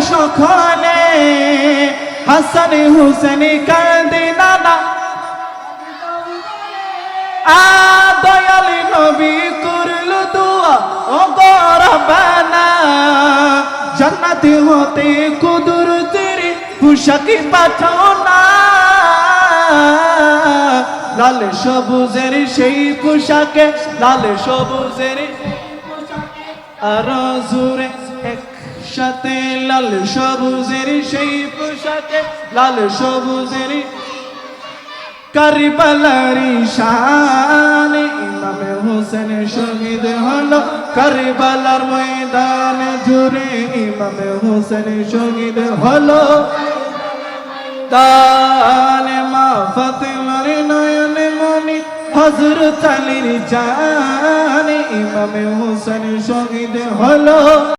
সকলে হাসান হুসেন কাঁদে নানা দয়াল নবী করল দোয়া ও গরবানা জান্নাতে হতে কুদরতের পোশাক পাঠাও না লাল সবুজের সেই পোশাকে লাল সবুজের আর জোরে একসাথে লাল সবুজের সেই পোশাকে লাল সবুজের কারবালারি শান ইমামে হোসেন শহীদ হলো কারবালার ময়দানে জুড়ে ইমামে হোসেন শহীদ হলো তালে মা ফাতেমার নয়নে মনি হযরত আলীর জান ইমামে হোসেন শহীদ হলো।